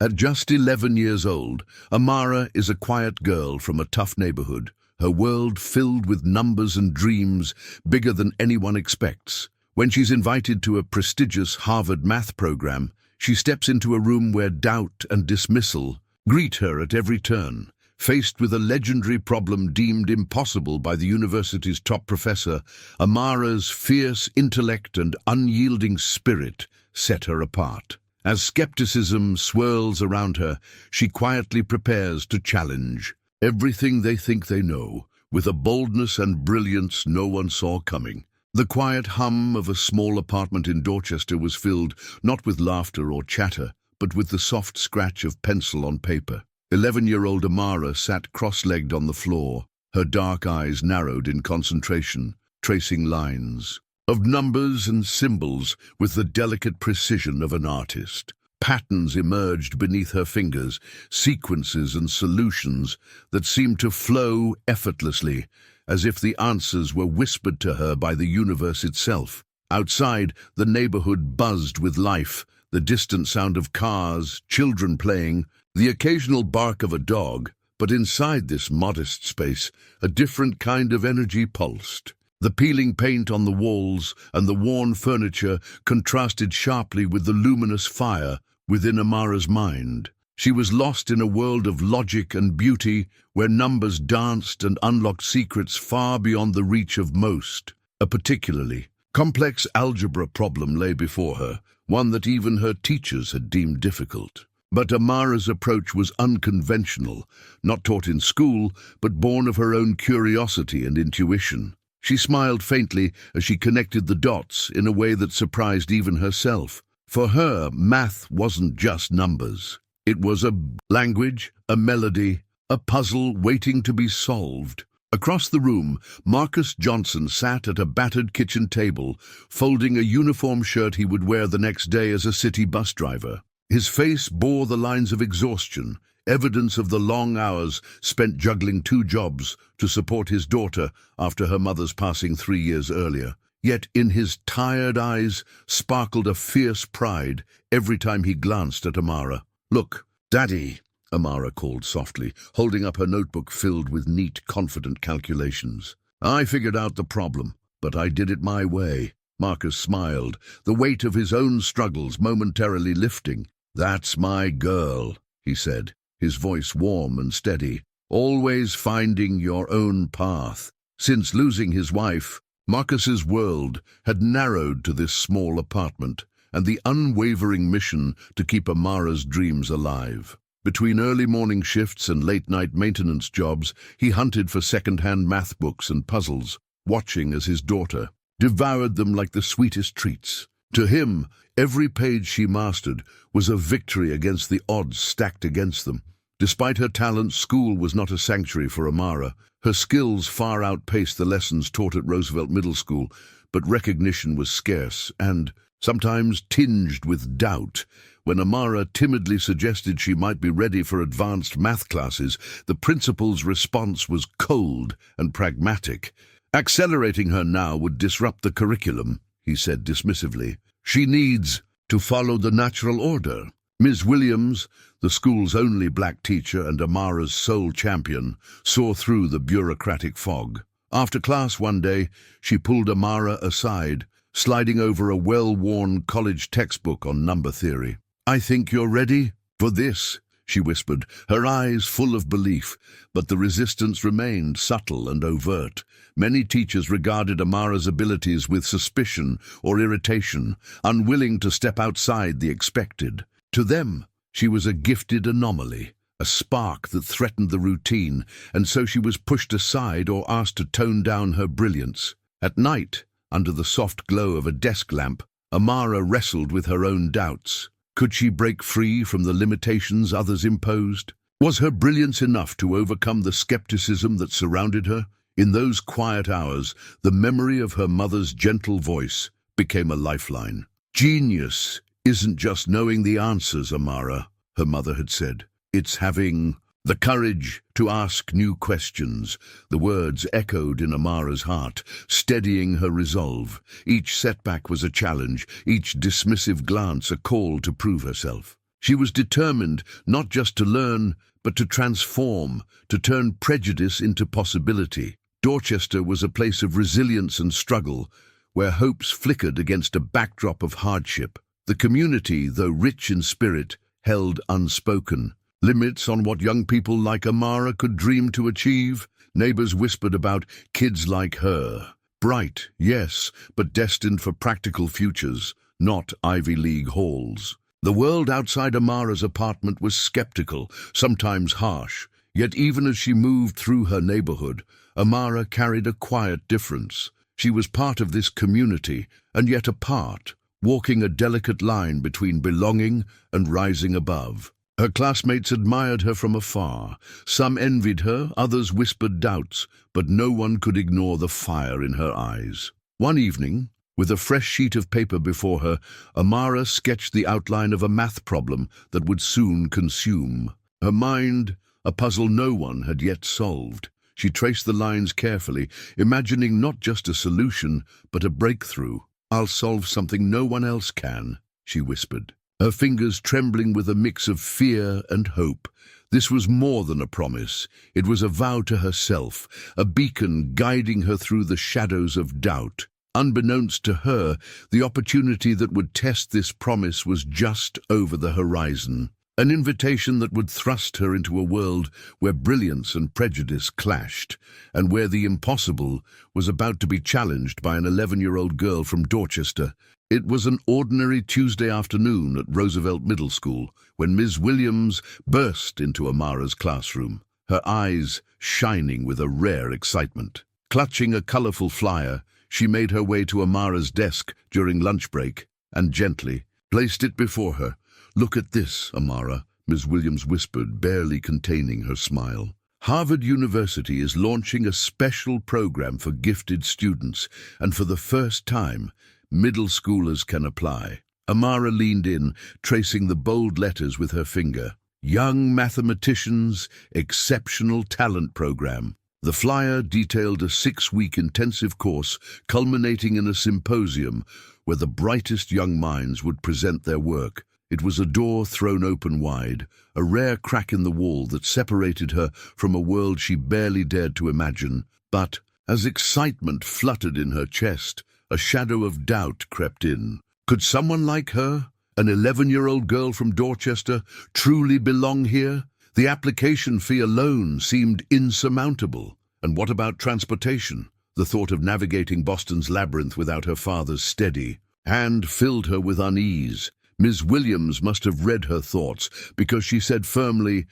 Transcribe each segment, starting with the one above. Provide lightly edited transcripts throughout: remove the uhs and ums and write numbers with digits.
At just 11 years old, Amara is a quiet girl from a tough neighborhood, her world filled with numbers and dreams bigger than anyone expects. When she's invited to a prestigious Harvard math program, she steps into a room where doubt and dismissal greet her at every turn. Faced with a legendary problem deemed impossible by the university's top professor, Amara's fierce intellect and unyielding spirit set her apart. As skepticism swirls around her, she quietly prepares to challenge everything they think they know, with a boldness and brilliance no one saw coming. The quiet hum of a small apartment in Dorchester was filled not with laughter or chatter, but with the soft scratch of pencil on paper. 11-year-old Amara sat cross-legged on the floor, her dark eyes narrowed in concentration, tracing lines of numbers and symbols with the delicate precision of an artist. Patterns emerged beneath her fingers, sequences and solutions that seemed to flow effortlessly, as if the answers were whispered to her by the universe itself. Outside, the neighborhood buzzed with life, the distant sound of cars, children playing, the occasional bark of a dog. But inside this modest space, a different kind of energy pulsed. The peeling paint on the walls and the worn furniture contrasted sharply with the luminous fire within Amara's mind. She was lost in a world of logic and beauty where numbers danced and unlocked secrets far beyond the reach of most. A particularly complex algebra problem lay before her, one that even her teachers had deemed difficult. But Amara's approach was unconventional, not taught in school, but born of her own curiosity and intuition. She smiled faintly as she connected the dots in a way that surprised even herself. For her, math wasn't just numbers. It was a language, a melody, a puzzle waiting to be solved. Across the room, Marcus Johnson sat at a battered kitchen table, folding a uniform shirt he would wear the next day as a city bus driver. His face bore the lines of exhaustion, evidence of the long hours spent juggling 2 jobs to support his daughter after her mother's passing 3 years earlier. Yet in his tired eyes sparkled a fierce pride every time he glanced at Amara. "Look, Daddy," Amara called softly, holding up her notebook filled with neat, confident calculations. "I figured out the problem, but I did it my way." Marcus smiled, the weight of his own struggles momentarily lifting. "That's my girl," he said, his voice warm and steady, "always finding your own path." Since losing his wife, Marcus's world had narrowed to this small apartment and the unwavering mission to keep Amara's dreams alive. Between early morning shifts and late-night maintenance jobs, he hunted for second-hand math books and puzzles, watching as his daughter devoured them like the sweetest treats. To him, every page she mastered was a victory against the odds stacked against them. Despite her talent, school was not a sanctuary for Amara. Her skills far outpaced the lessons taught at Roosevelt Middle School, but recognition was scarce and sometimes tinged with doubt. When Amara timidly suggested she might be ready for advanced math classes, the principal's response was cold and pragmatic. "Accelerating her now would disrupt the curriculum," he said dismissively. "She needs to follow the natural order." Ms. Williams, the school's only black teacher and Amara's sole champion, saw through the bureaucratic fog. After class one day, she pulled Amara aside, sliding over a well-worn college textbook on number theory. "I think you're ready for this," she whispered, her eyes full of belief, but the resistance remained subtle and overt. Many teachers regarded Amara's abilities with suspicion or irritation, unwilling to step outside the expected. To them, she was a gifted anomaly, a spark that threatened the routine, and so she was pushed aside or asked to tone down her brilliance. At night, under the soft glow of a desk lamp, Amara wrestled with her own doubts. Could she break free from the limitations others imposed? Was her brilliance enough to overcome the skepticism that surrounded her? In those quiet hours, the memory of her mother's gentle voice became a lifeline. "Genius isn't just knowing the answers, Amara," her mother had said. "It's having the courage to ask new questions." The words echoed in Amara's heart, steadying her resolve. Each setback was a challenge, each dismissive glance a call to prove herself. She was determined not just to learn, but to transform, to turn prejudice into possibility. Dorchester was a place of resilience and struggle, where hopes flickered against a backdrop of hardship. The community, though rich in spirit, held unspoken limits on what young people like Amara could dream to achieve. Neighbors whispered about kids like her. Bright, yes, but destined for practical futures, not Ivy League halls. The world outside Amara's apartment was skeptical, sometimes harsh. Yet even as she moved through her neighborhood, Amara carried a quiet difference. She was part of this community, and yet apart, walking a delicate line between belonging and rising above. Her classmates admired her from afar. Some envied her, others whispered doubts, but no one could ignore the fire in her eyes. One evening, with a fresh sheet of paper before her, Amara sketched the outline of a math problem that would soon consume her mind, a puzzle no one had yet solved. She traced the lines carefully, imagining not just a solution, but a breakthrough. "I'll solve something no one else can," she whispered, her fingers trembling with a mix of fear and hope. This was more than a promise. It was a vow to herself, a beacon guiding her through the shadows of doubt. Unbeknownst to her, the opportunity that would test this promise was just over the horizon. An invitation that would thrust her into a world where brilliance and prejudice clashed, and where the impossible was about to be challenged by an 11-year-old girl from Dorchester. It was an ordinary Tuesday afternoon at Roosevelt Middle School when Ms. Williams burst into Amara's classroom, her eyes shining with a rare excitement. Clutching a colorful flyer, she made her way to Amara's desk during lunch break and gently placed it before her. "Look at this, Amara," Ms. Williams whispered, barely containing her smile. "Harvard University is launching a special program for gifted students, and for the first time, middle schoolers can apply." Amara leaned in, tracing the bold letters with her finger. "Young Mathematicians Exceptional Talent Program." The flyer detailed a 6-week intensive course culminating in a symposium where the brightest young minds would present their work. It was a door thrown open wide, a rare crack in the wall that separated her from a world she barely dared to imagine. But, as excitement fluttered in her chest, a shadow of doubt crept in. Could someone like her, an 11-year-old girl from Dorchester, truly belong here? The application fee alone seemed insurmountable. And what about transportation? The thought of navigating Boston's labyrinth without her father's steady hand filled her with unease. Ms. Williams must have read her thoughts, because she said firmly,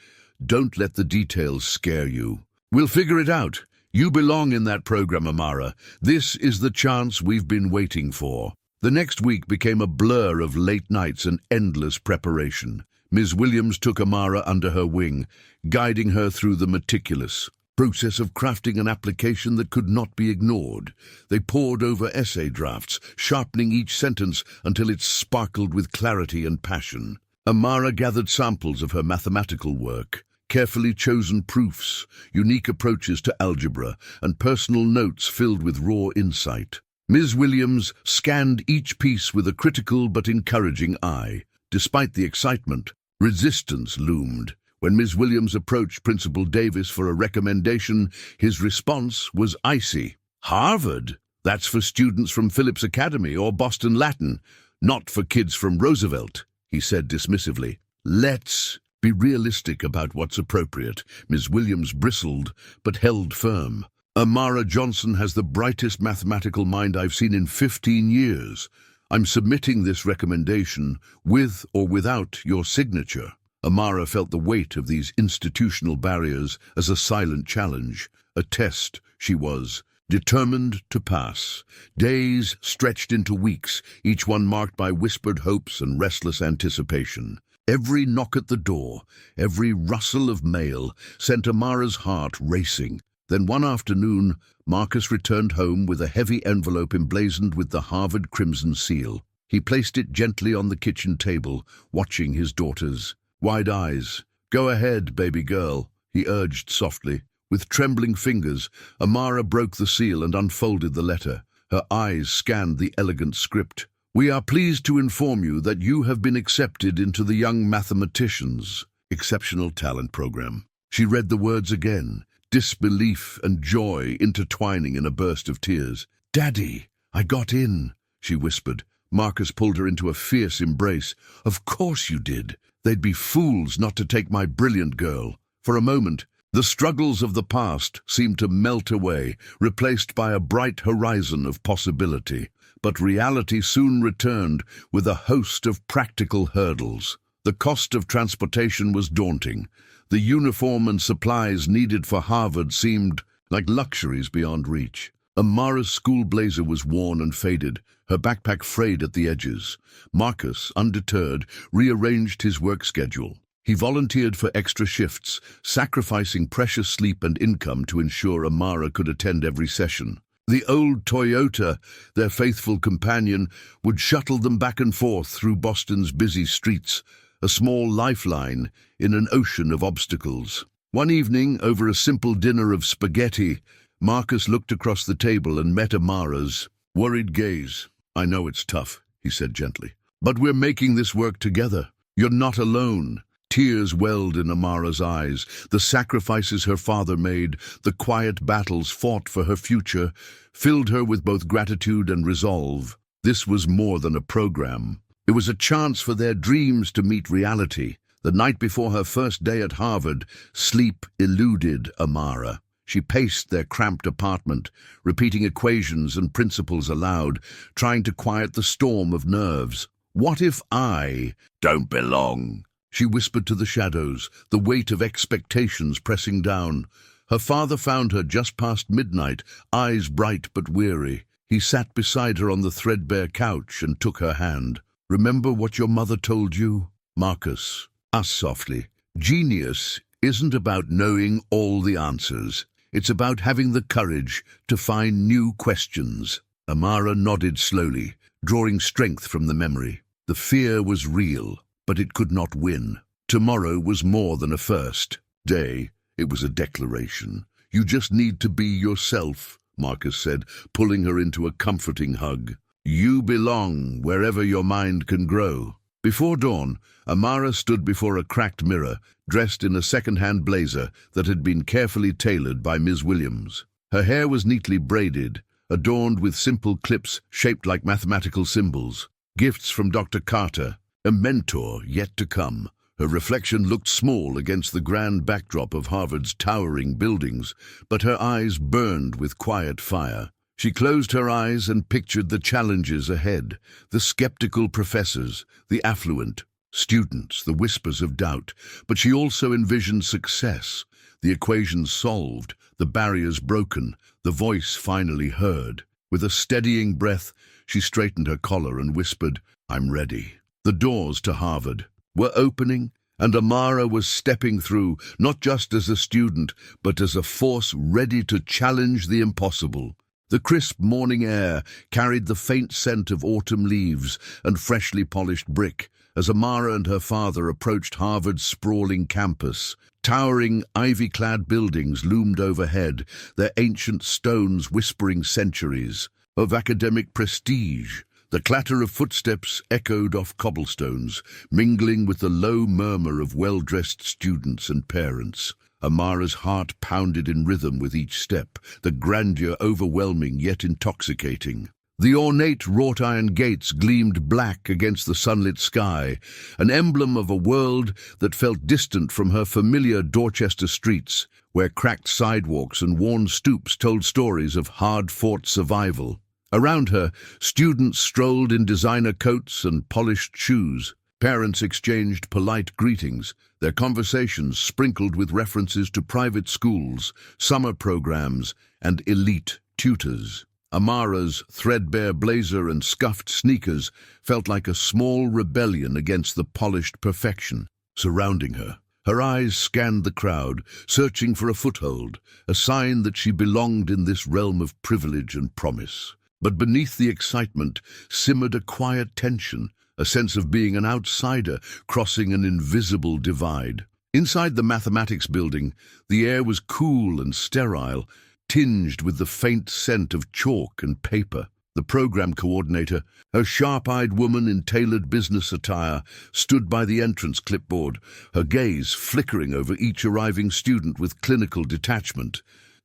"Don't let the details scare you. We'll figure it out. You belong in that program, Amara. This is the chance we've been waiting for." The next week became a blur of late nights and endless preparation. Ms. Williams took Amara under her wing, guiding her through the meticulous process of crafting an application that could not be ignored. They pored over essay drafts, sharpening each sentence until it sparkled with clarity and passion. Amara gathered samples of her mathematical work, carefully chosen proofs, unique approaches to algebra, and personal notes filled with raw insight. Ms. Williams scanned each piece with a critical but encouraging eye. Despite the excitement, resistance loomed. When Ms. Williams approached Principal Davis for a recommendation, his response was icy. "Harvard? That's for students from Phillips Academy or Boston Latin, not for kids from Roosevelt," he said dismissively. "Let's be realistic about what's appropriate." Ms. Williams bristled, but held firm. "Amara Johnson has the brightest mathematical mind I've seen in 15 years. I'm submitting this recommendation with or without your signature." Amara felt the weight of these institutional barriers as a silent challenge, a test she was determined to pass. Days stretched into weeks, each one marked by whispered hopes and restless anticipation. Every knock at the door, every rustle of mail sent Amara's heart racing. Then one afternoon, Marcus returned home with a heavy envelope emblazoned with the Harvard Crimson Seal. He placed it gently on the kitchen table, watching his daughters. Wide eyes. "Go ahead, baby girl," he urged softly. With trembling fingers, Amara broke the seal and unfolded the letter. Her eyes scanned the elegant script. "We are pleased to inform you that you have been accepted into the Young Mathematicians Exceptional Talent Program." She read the words again, disbelief and joy intertwining in a burst of tears. "Daddy, I got in," she whispered. Marcus pulled her into a fierce embrace. "Of course you did. They'd be fools not to take my brilliant girl." For a moment, the struggles of the past seemed to melt away, replaced by a bright horizon of possibility. But reality soon returned with a host of practical hurdles. The cost of transportation was daunting. The uniform and supplies needed for Harvard seemed like luxuries beyond reach. Amara's school blazer was worn and faded, her backpack frayed at the edges. Marcus, undeterred, rearranged his work schedule. He volunteered for extra shifts, sacrificing precious sleep and income to ensure Amara could attend every session. The old Toyota, their faithful companion, would shuttle them back and forth through Boston's busy streets, a small lifeline in an ocean of obstacles. One evening, over a simple dinner of spaghetti, Marcus looked across the table and met Amara's worried gaze. "I know it's tough," he said gently, "but we're making this work together. You're not alone." Tears welled in Amara's eyes. The sacrifices her father made, the quiet battles fought for her future, filled her with both gratitude and resolve. This was more than a program. It was a chance for their dreams to meet reality. The night before her first day at Harvard, sleep eluded Amara. She paced their cramped apartment, repeating equations and principles aloud, trying to quiet the storm of nerves. "What if I don't belong?" she whispered to the shadows, the weight of expectations pressing down. Her father found her just past midnight, eyes bright but weary. He sat beside her on the threadbare couch and took her hand. "Remember what your mother told you?" Marcus asked softly. "Genius isn't about knowing all the answers. It's about having the courage to find new questions." Amara nodded slowly, drawing strength from the memory. The fear was real, but it could not win. Tomorrow was more than a first day. It was a declaration. "You just need to be yourself," Marcus said, pulling her into a comforting hug. "You belong wherever your mind can grow." Before dawn, Amara stood before a cracked mirror, dressed in a second-hand blazer that had been carefully tailored by Ms. Williams. Her hair was neatly braided, adorned with simple clips shaped like mathematical symbols. Gifts from Dr. Carter, a mentor yet to come. Her reflection looked small against the grand backdrop of Harvard's towering buildings, but her eyes burned with quiet fire. She closed her eyes and pictured the challenges ahead, the skeptical professors, the affluent students, the whispers of doubt. But she also envisioned success, the equations solved, the barriers broken, the voice finally heard. With a steadying breath, she straightened her collar and whispered, "I'm ready." The doors to Harvard were opening, and Amara was stepping through, not just as a student, but as a force ready to challenge the impossible. The crisp morning air carried the faint scent of autumn leaves and freshly polished brick as Amara and her father approached Harvard's sprawling campus. Towering, ivy-clad buildings loomed overhead, their ancient stones whispering centuries of academic prestige. The clatter of footsteps echoed off cobblestones, mingling with the low murmur of well-dressed students and parents. Amara's heart pounded in rhythm with each step, the grandeur overwhelming yet intoxicating. The ornate wrought-iron gates gleamed black against the sunlit sky, an emblem of a world that felt distant from her familiar Dorchester streets, where cracked sidewalks and worn stoops told stories of hard-fought survival. Around her, students strolled in designer coats and polished shoes. Parents exchanged polite greetings, their conversations sprinkled with references to private schools, summer programs, and elite tutors. Amara's threadbare blazer and scuffed sneakers felt like a small rebellion against the polished perfection surrounding her. Her eyes scanned the crowd, searching for a foothold, a sign that she belonged in this realm of privilege and promise. But beneath the excitement simmered a quiet tension, a sense of being an outsider crossing an invisible divide. Inside the mathematics building, the air was cool and sterile, tinged with the faint scent of chalk and paper. The program coordinator, a sharp-eyed woman in tailored business attire, stood by the entrance clipboard, her gaze flickering over each arriving student with clinical detachment.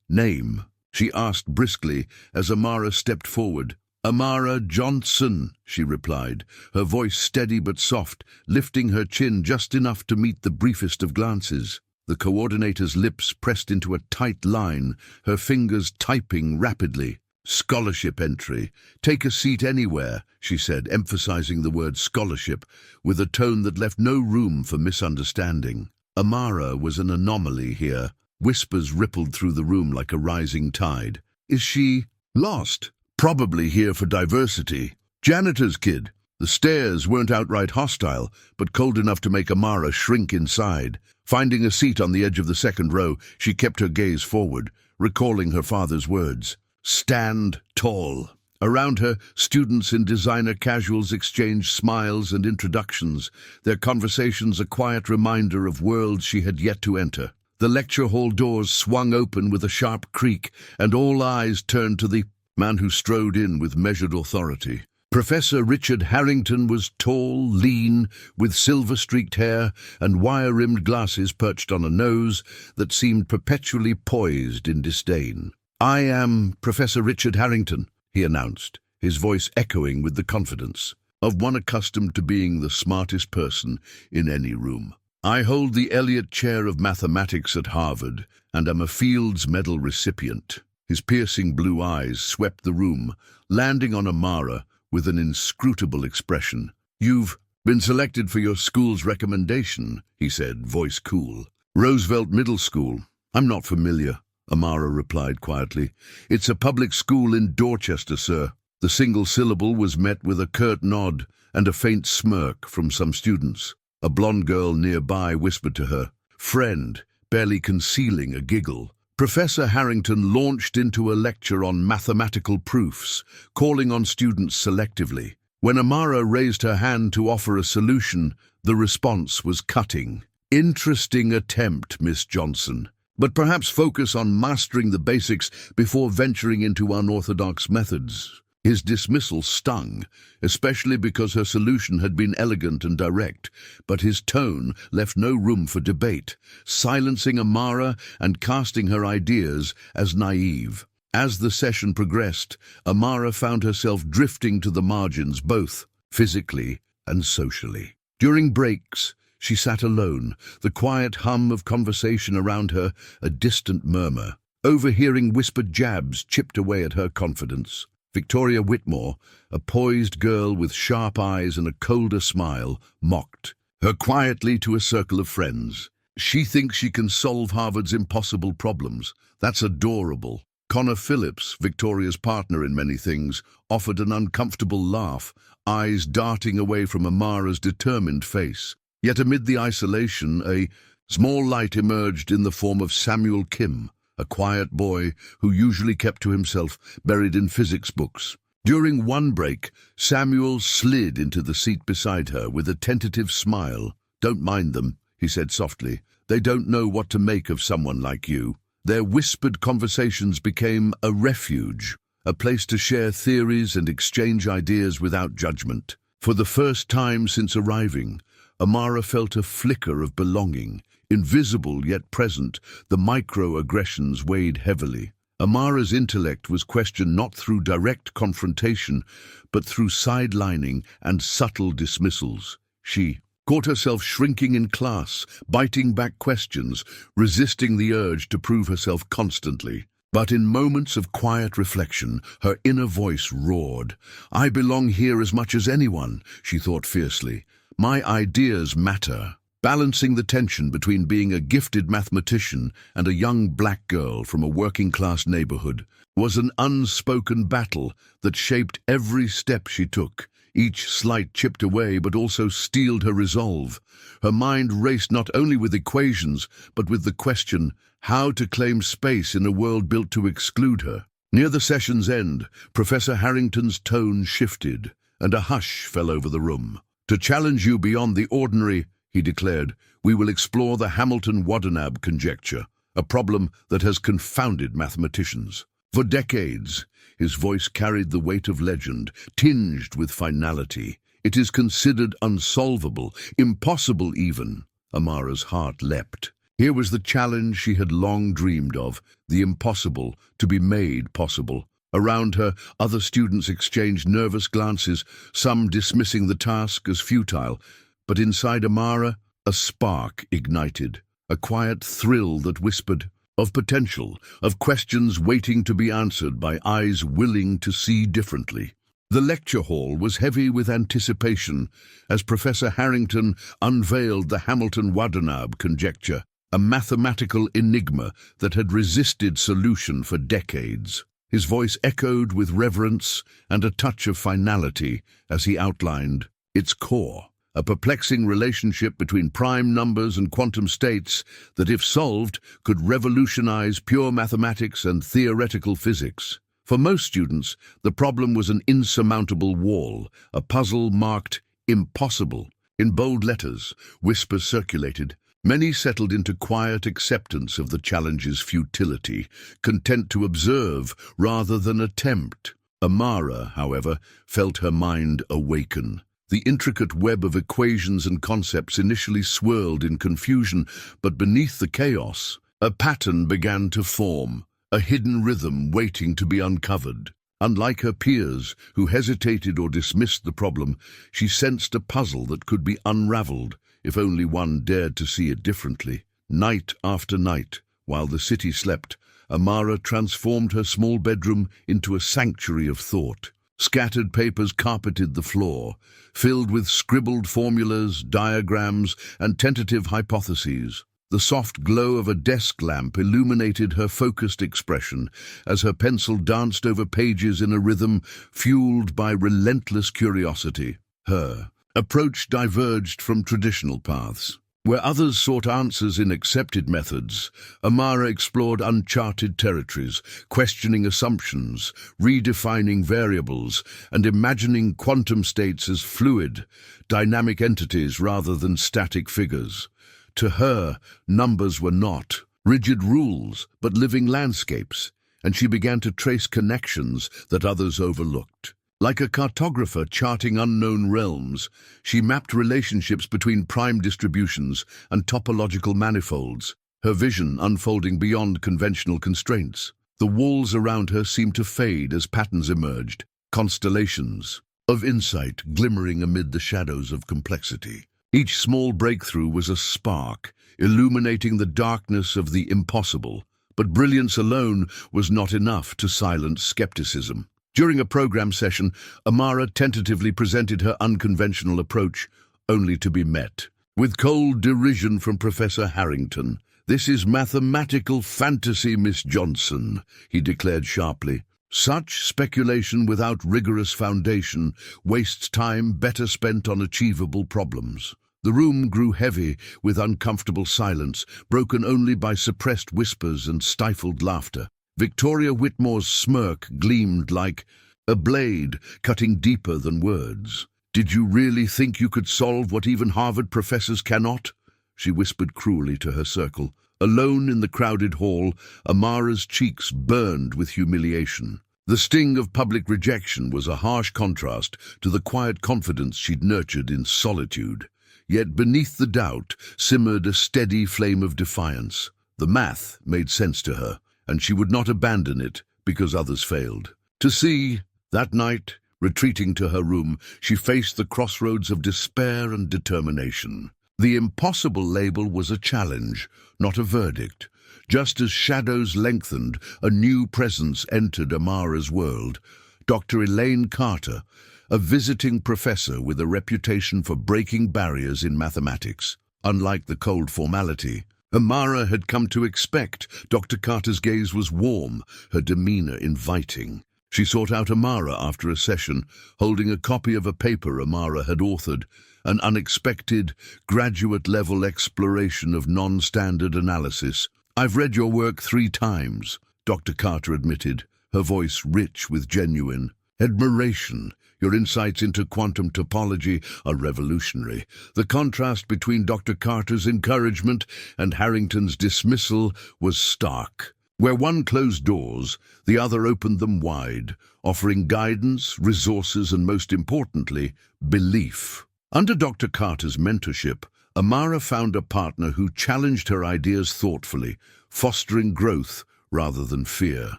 "Name?" she asked briskly as Amara stepped forward. "Amara Johnson," she replied, her voice steady but soft, lifting her chin just enough to meet the briefest of glances. The coordinator's lips pressed into a tight line, her fingers typing rapidly. "Scholarship entry. Take a seat anywhere," she said, emphasizing the word scholarship, with a tone that left no room for misunderstanding. Amara was an anomaly here. Whispers rippled through the room like a rising tide. "Is she lost? Probably here for diversity. Janitor's kid." The stares weren't outright hostile, but cold enough to make Amara shrink inside. Finding a seat on the edge of the second row, she kept her gaze forward, recalling her father's words. "Stand tall." Around her, students in designer casuals exchanged smiles and introductions, their conversations a quiet reminder of worlds she had yet to enter. The lecture hall doors swung open with a sharp creak, and all eyes turned to the man who strode in with measured authority. Professor Richard Harrington was tall, lean, with silver-streaked hair and wire-rimmed glasses perched on a nose that seemed perpetually poised in disdain. "I am Professor Richard Harrington," he announced, his voice echoing with the confidence of one accustomed to being the smartest person in any room. "I hold the Elliott Chair of Mathematics at Harvard and am a Fields Medal recipient." His piercing blue eyes swept the room, landing on Amara with an inscrutable expression. "You've been selected for your school's recommendation," he said, voice cool. "Roosevelt Middle School." "I'm not familiar," Amara replied quietly. "It's a public school in Dorchester, sir." The single syllable was met with a curt nod and a faint smirk from some students. A blonde girl nearby whispered to her friend, barely concealing a giggle. Professor Harrington launched into a lecture on mathematical proofs, calling on students selectively. When Amara raised her hand to offer a solution, the response was cutting. "Interesting attempt, Miss Johnson, but perhaps focus on mastering the basics before venturing into unorthodox methods." His dismissal stung, especially because her solution had been elegant and direct, but his tone left no room for debate, silencing Amara and casting her ideas as naive. As the session progressed, Amara found herself drifting to the margins, both physically and socially. During breaks, she sat alone, the quiet hum of conversation around her a distant murmur. Overhearing whispered jabs chipped away at her confidence. Victoria Whitmore, a poised girl with sharp eyes and a colder smile, mocked her quietly to a circle of friends. "She thinks she can solve Harvard's impossible problems. That's adorable." Connor Phillips, Victoria's partner in many things, offered an uncomfortable laugh, eyes darting away from Amara's determined face. Yet amid the isolation, a small light emerged in the form of Samuel Kim, a quiet boy who usually kept to himself, buried in physics books. During one break, Samuel slid into the seat beside her with a tentative smile. "Don't mind them," he said softly. "They don't know what to make of someone like you." Their whispered conversations became a refuge, a place to share theories and exchange ideas without judgment. For the first time since arriving, Amara felt a flicker of belonging. Invisible yet present, the microaggressions weighed heavily. Amara's intellect was questioned not through direct confrontation, but through sidelining and subtle dismissals. She caught herself shrinking in class, biting back questions, resisting the urge to prove herself constantly. But in moments of quiet reflection, her inner voice roared. "I belong here as much as anyone," she thought fiercely. "My ideas matter." Balancing the tension between being a gifted mathematician and a young black girl from a working-class neighborhood was an unspoken battle that shaped every step she took. Each slight chipped away but also steeled her resolve. Her mind raced not only with equations but with the question how to claim space in a world built to exclude her. Near the session's end, Professor Harrington's tone shifted and a hush fell over the room. "To challenge you beyond the ordinary," he declared, "we will explore the Hamilton-Wadenab conjecture, a problem that has confounded mathematicians. For decades, his voice carried the weight of legend, tinged with finality. It is considered unsolvable, impossible even. Amara's heart leapt. Here was the challenge she had long dreamed of, the impossible to be made possible. Around her, other students exchanged nervous glances, some dismissing the task as futile. But inside Amara, a spark ignited, a quiet thrill that whispered of potential, of questions waiting to be answered by eyes willing to see differently. The lecture hall was heavy with anticipation as Professor Harrington unveiled the Hamilton-Waddenab conjecture, a mathematical enigma that had resisted solution for decades. His voice echoed with reverence and a touch of finality as he outlined its core, a perplexing relationship between prime numbers and quantum states that, if solved, could revolutionize pure mathematics and theoretical physics. For most students, the problem was an insurmountable wall, a puzzle marked impossible. In bold letters, whispers circulated. Many settled into quiet acceptance of the challenge's futility, content to observe rather than attempt. Amara, however, felt her mind awaken. The intricate web of equations and concepts initially swirled in confusion, but beneath the chaos, a pattern began to form, a hidden rhythm waiting to be uncovered. Unlike her peers, who hesitated or dismissed the problem, she sensed a puzzle that could be unraveled, if only one dared to see it differently. Night after night, while the city slept, Amara transformed her small bedroom into a sanctuary of thought. Scattered papers carpeted the floor, filled with scribbled formulas, diagrams, and tentative hypotheses. The soft glow of a desk lamp illuminated her focused expression as her pencil danced over pages in a rhythm fueled by relentless curiosity. Her approach diverged from traditional paths. Where others sought answers in accepted methods, Amara explored uncharted territories, questioning assumptions, redefining variables, and imagining quantum states as fluid, dynamic entities rather than static figures. To her, numbers were not rigid rules, but living landscapes, and she began to trace connections that others overlooked. Like a cartographer charting unknown realms, she mapped relationships between prime distributions and topological manifolds, her vision unfolding beyond conventional constraints. The walls around her seemed to fade as patterns emerged, constellations of insight glimmering amid the shadows of complexity. Each small breakthrough was a spark, illuminating the darkness of the impossible. But brilliance alone was not enough to silence skepticism. During a program session, Amara tentatively presented her unconventional approach, only to be met with cold derision from Professor Harrington. "This is mathematical fantasy, Miss Johnson," he declared sharply. "Such speculation without rigorous foundation wastes time better spent on achievable problems." The room grew heavy with uncomfortable silence, broken only by suppressed whispers and stifled laughter. Victoria Whitmore's smirk gleamed like a blade cutting deeper than words. "Did you really think you could solve what even Harvard professors cannot?" she whispered cruelly to her circle. Alone in the crowded hall, Amara's cheeks burned with humiliation. The sting of public rejection was a harsh contrast to the quiet confidence she'd nurtured in solitude. Yet beneath the doubt simmered a steady flame of defiance. The math made sense to her, and she would not abandon it because others failed. To see, that night, retreating to her room, she faced the crossroads of despair and determination. The impossible label was a challenge, not a verdict. Just as shadows lengthened, a new presence entered Amara's world. Dr. Elaine Carter, a visiting professor with a reputation for breaking barriers in mathematics. Unlike the cold formality Amara had come to expect, Dr. Carter's gaze was warm, her demeanor inviting. She sought out Amara after a session, holding a copy of a paper Amara had authored, an unexpected, graduate-level exploration of non-standard analysis. "I've read your work 3 times, Dr. Carter admitted, her voice rich with genuine admiration. Your insights into quantum topology are revolutionary." The contrast between Dr. Carter's encouragement and Harrington's dismissal was stark. Where one closed doors, the other opened them wide, offering guidance, resources, and most importantly, belief. Under Dr. Carter's mentorship, Amara found a partner who challenged her ideas thoughtfully, fostering growth rather than fear.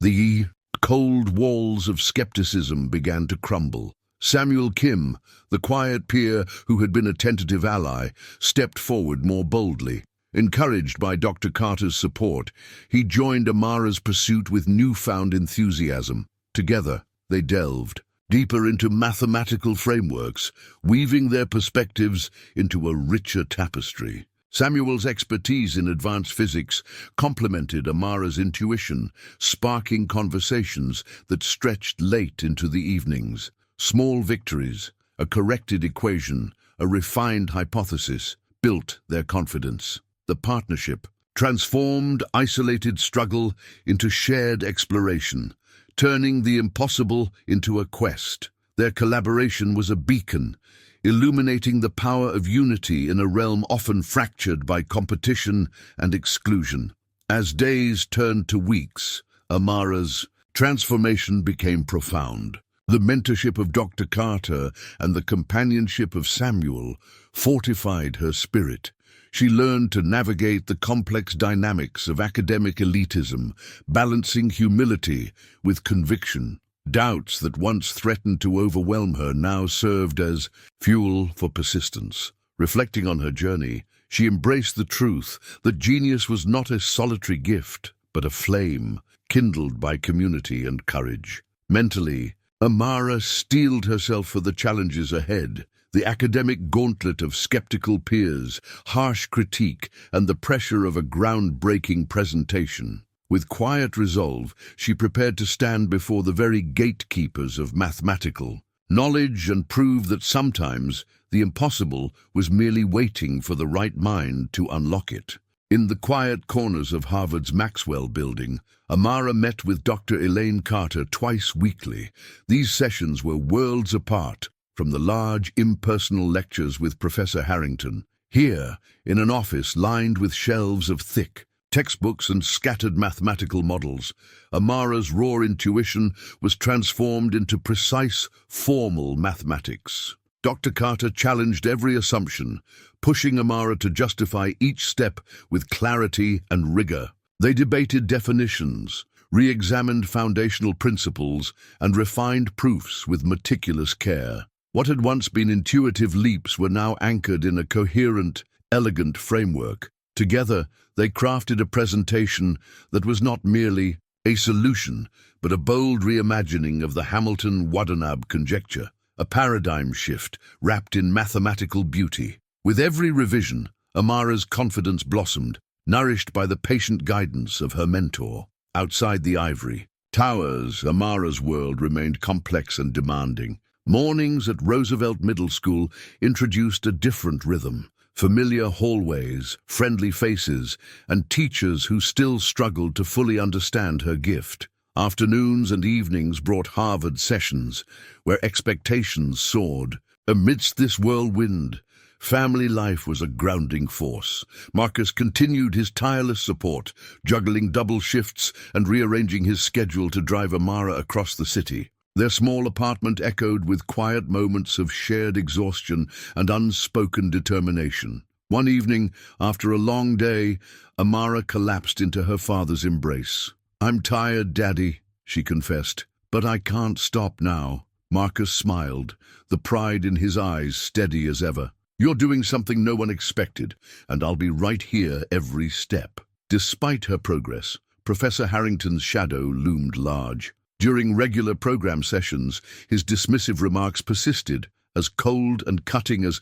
The cold walls of skepticism began to crumble. Samuel Kim, the quiet peer who had been a tentative ally, stepped forward more boldly. Encouraged by Dr. Carter's support, he joined Amara's pursuit with newfound enthusiasm. Together, they delved deeper into mathematical frameworks, weaving their perspectives into a richer tapestry. Samuel's expertise in advanced physics complemented Amara's intuition, sparking conversations that stretched late into the evenings. Small victories, a corrected equation, a refined hypothesis, built their confidence. The partnership transformed isolated struggle into shared exploration, turning the impossible into a quest. Their collaboration was a beacon, illuminating the power of unity in a realm often fractured by competition and exclusion. As days turned to weeks, Amara's transformation became profound. The mentorship of Dr. Carter and the companionship of Samuel fortified her spirit. She learned to navigate the complex dynamics of academic elitism, balancing humility with conviction. Doubts that once threatened to overwhelm her now served as fuel for persistence. Reflecting on her journey, she embraced the truth that genius was not a solitary gift, but a flame kindled by community and courage. Mentally, Amara steeled herself for the challenges ahead. The academic gauntlet of skeptical peers, harsh critique, and the pressure of a groundbreaking presentation. With quiet resolve, she prepared to stand before the very gatekeepers of mathematical knowledge and prove that sometimes the impossible was merely waiting for the right mind to unlock it. In the quiet corners of Harvard's Maxwell Building, Amara met with Dr. Elaine Carter twice weekly. These sessions were worlds apart from the large, impersonal lectures with Professor Harrington. Here, in an office lined with shelves of thick textbooks and scattered mathematical models, Amara's raw intuition was transformed into precise, formal mathematics. Dr. Carter challenged every assumption, pushing Amara to justify each step with clarity and rigor. They debated definitions, re-examined foundational principles, and refined proofs with meticulous care. What had once been intuitive leaps were now anchored in a coherent, elegant framework. Together, they crafted a presentation that was not merely a solution, but a bold reimagining of the Hamilton-Waddenab conjecture, a paradigm shift wrapped in mathematical beauty. With every revision, Amara's confidence blossomed, nourished by the patient guidance of her mentor. Outside the ivory towers, Amara's world remained complex and demanding. Mornings at Roosevelt Middle School introduced a different rhythm. Familiar hallways, friendly faces, and teachers who still struggled to fully understand her gift. Afternoons and evenings brought Harvard sessions, where expectations soared. Amidst this whirlwind, family life was a grounding force. Marcus continued his tireless support, juggling double shifts and rearranging his schedule to drive Amara across the city. Their small apartment echoed with quiet moments of shared exhaustion and unspoken determination. One evening, after a long day, Amara collapsed into her father's embrace. "I'm tired, Daddy," she confessed, "but I can't stop now." Marcus smiled, the pride in his eyes steady as ever. "You're doing something no one expected, and I'll be right here every step." Despite her progress, Professor Harrington's shadow loomed large. During regular program sessions, his dismissive remarks persisted, as cold and cutting as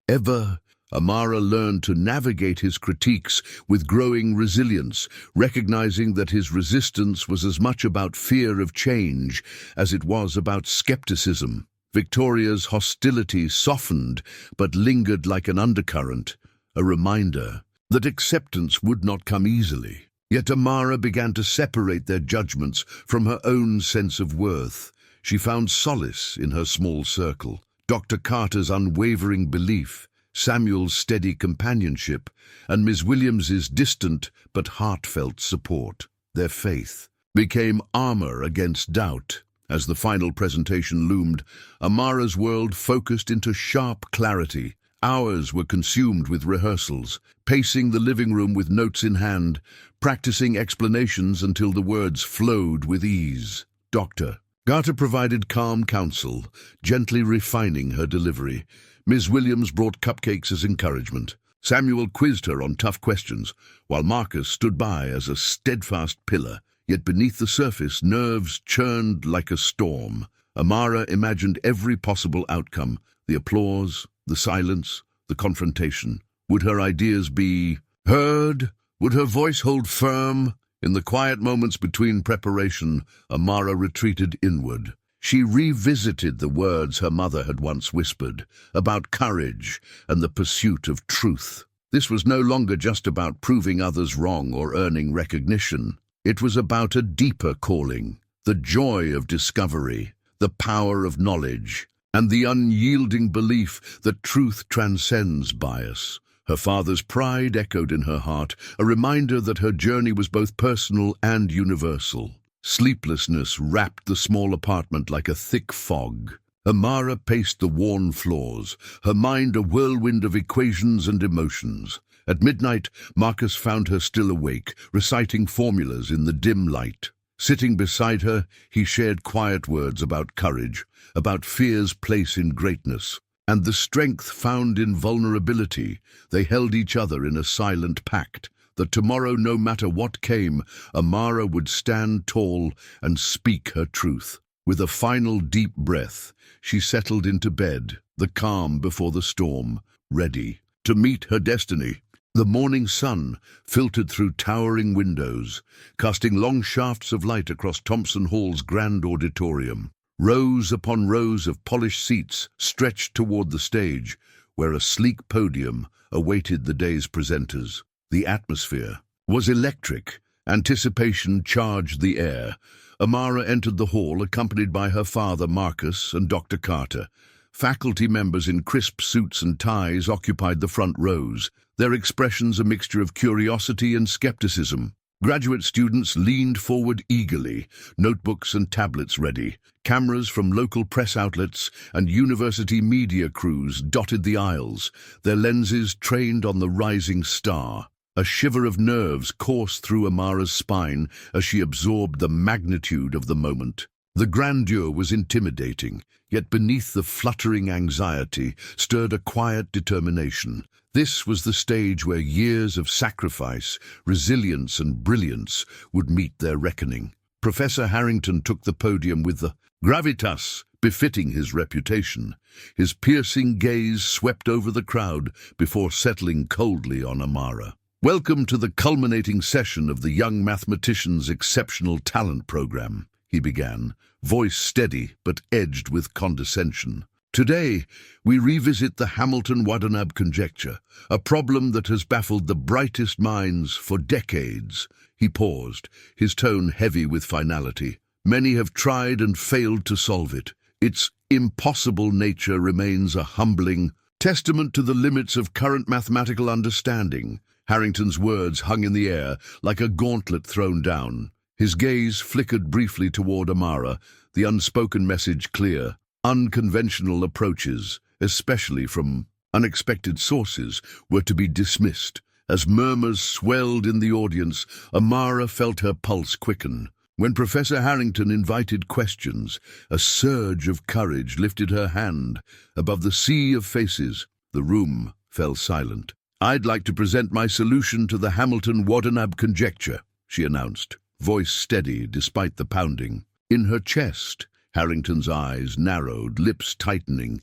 ever. Amara learned to navigate his critiques with growing resilience, recognizing that his resistance was as much about fear of change as it was about skepticism. Victoria's hostility softened but lingered like an undercurrent, a reminder that acceptance would not come easily. Yet Amara began to separate their judgments from her own sense of worth. She found solace in her small circle. Dr. Carter's unwavering belief, Samuel's steady companionship, and Ms. Williams's distant but heartfelt support. their faith, became armor against doubt. As the final presentation loomed, Amara's world focused into sharp clarity. Hours were consumed with rehearsals, pacing the living room with notes in hand, practicing explanations until the words flowed with ease. Doctor. Carter provided calm counsel, gently refining her delivery. Ms. Williams brought cupcakes as encouragement. Samuel quizzed her on tough questions, while Marcus stood by as a steadfast pillar. Yet beneath the surface, nerves churned like a storm. Amara imagined every possible outcome: the applause, the silence, the confrontation. Would her ideas be heard? Would her voice hold firm? In the quiet moments between preparation, Amara retreated inward. She revisited the words her mother had once whispered, about courage and the pursuit of truth. This was no longer just about proving others wrong or earning recognition. It was about a deeper calling, the joy of discovery, the power of knowledge, and the unyielding belief that truth transcends bias. Her father's pride echoed in her heart, a reminder that her journey was both personal and universal. Sleeplessness wrapped the small apartment like a thick fog. Amara paced the worn floors, her mind a whirlwind of equations and emotions. At midnight, Marcus found her still awake, reciting formulas in the dim light. Sitting beside her, he shared quiet words about courage, about fear's place in greatness, and the strength found in vulnerability. They held each other in a silent pact that tomorrow, no matter what came, Amara would stand tall and speak her truth. With a final deep breath, she settled into bed, the calm before the storm, ready to meet her destiny. The morning sun filtered through towering windows, casting long shafts of light across Thompson Hall's grand auditorium. Rows upon rows of polished seats stretched toward the stage, where a sleek podium awaited the day's presenters. The atmosphere was electric. Anticipation charged the air. Amara entered the hall accompanied by her father, Marcus, and Dr. Carter. Faculty members in crisp suits and ties occupied the front rows, their expressions a mixture of curiosity and skepticism. Graduate students leaned forward eagerly, notebooks and tablets ready. Cameras from local press outlets and university media crews dotted the aisles, their lenses trained on the rising star. A shiver of nerves coursed through Amara's spine as she absorbed the magnitude of the moment. The grandeur was intimidating, yet beneath the fluttering anxiety stirred a quiet determination. This was the stage where years of sacrifice, resilience, and brilliance would meet their reckoning. Professor Harrington took the podium with the gravitas befitting his reputation. His piercing gaze swept over the crowd before settling coldly on Amara. "Welcome to the culminating session of the Young Mathematician's Exceptional Talent Program," he began, voice steady but edged with condescension. "Today, we revisit the Hamilton-Watanabe conjecture, a problem that has baffled the brightest minds for decades." He paused, his tone heavy with finality. "Many have tried and failed to solve it. Its impossible nature remains a humbling testament to the limits of current mathematical understanding." Harrington's words hung in the air like a gauntlet thrown down. His gaze flickered briefly toward Amara, the unspoken message clear. Unconventional approaches, especially from unexpected sources, were to be dismissed. As murmurs swelled in the audience, Amara felt her pulse quicken. When Professor Harrington invited questions, a surge of courage lifted her hand. Above the sea of faces, the room fell silent. "I'd like to present my solution to the Hamilton-Watanabe conjecture," she announced, voice steady despite the pounding. In her chest, Harrington's eyes narrowed, lips tightening.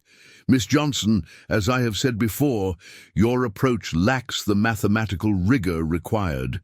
"Miss Johnson, as I have said before, your approach lacks the mathematical rigor required.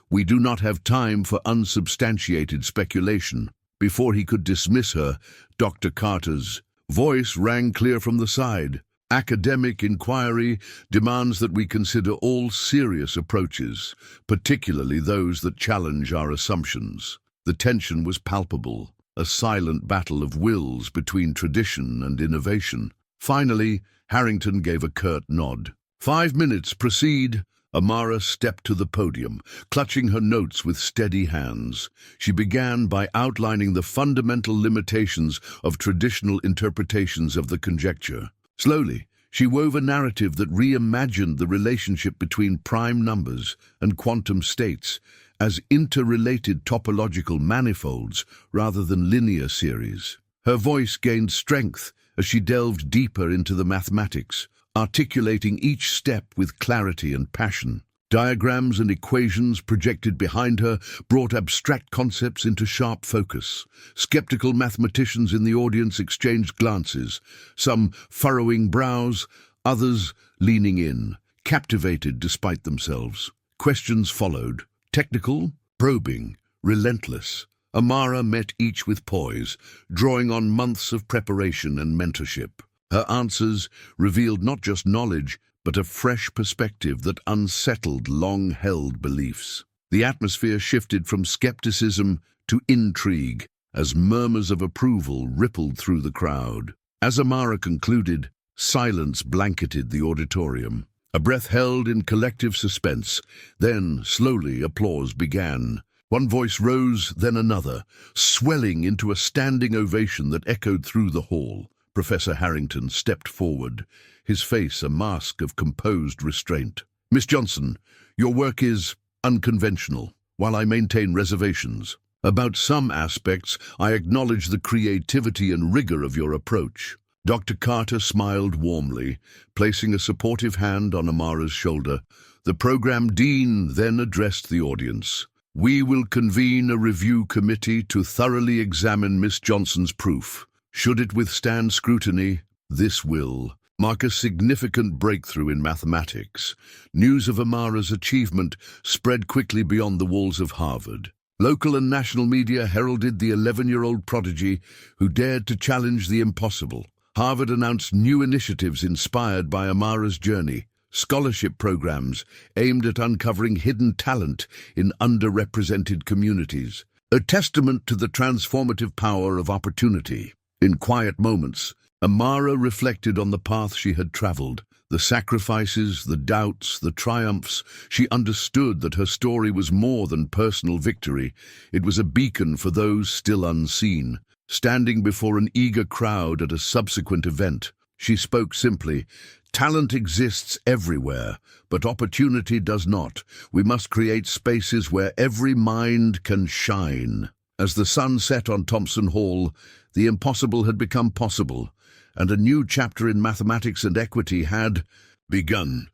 We do not have time for unsubstantiated speculation." Before he could dismiss her, Dr. Carter's voice rang clear from the side. "Academic inquiry demands that we consider all serious approaches, particularly those that challenge our assumptions." The tension was palpable, a silent battle of wills between tradition and innovation. Finally, Harrington gave a curt nod. 5 minutes, proceed." Amara stepped to the podium, clutching her notes with steady hands. She began by outlining the fundamental limitations of traditional interpretations of the conjecture. Slowly, she wove a narrative that reimagined the relationship between prime numbers and quantum states as interrelated topological manifolds rather than linear series. Her voice gained strength as she delved deeper into the mathematics, articulating each step with clarity and passion. Diagrams and equations projected behind her brought abstract concepts into sharp focus. Skeptical mathematicians in the audience exchanged glances, some furrowing brows, others leaning in, captivated despite themselves. Questions followed, technical, probing, relentless. Amara met each with poise, drawing on months of preparation and mentorship. Her answers revealed not just knowledge, but a fresh perspective that unsettled long-held beliefs. The atmosphere shifted from skepticism to intrigue as murmurs of approval rippled through the crowd. As Amara concluded, silence blanketed the auditorium. A breath held in collective suspense. Then, slowly, applause began. One voice rose, then another, swelling into a standing ovation that echoed through the hall. Professor Harrington stepped forward, his face a mask of composed restraint. "Miss Johnson, your work is unconventional, while I maintain reservations. About some aspects, I acknowledge the creativity and rigor of your approach." Dr. Carter smiled warmly, placing a supportive hand on Amara's shoulder. The program dean then addressed the audience. "We will convene a review committee to thoroughly examine Miss Johnson's proof. Should it withstand scrutiny, this will mark a significant breakthrough in mathematics." News of Amara's achievement spread quickly beyond the walls of Harvard. Local and national media heralded the 11-year-old prodigy who dared to challenge the impossible. Harvard announced new initiatives inspired by Amara's journey, scholarship programs aimed at uncovering hidden talent in underrepresented communities, a testament to the transformative power of opportunity. In quiet moments, Amara reflected on the path she had traveled, the sacrifices, the doubts, the triumphs. She understood that her story was more than personal victory. It was a beacon for those still unseen. Standing before an eager crowd at a subsequent event, she spoke simply, "Talent exists everywhere, but opportunity does not. We must create spaces where every mind can shine." As the sun set on Thompson Hall, the impossible had become possible, and a new chapter in mathematics and equity had begun.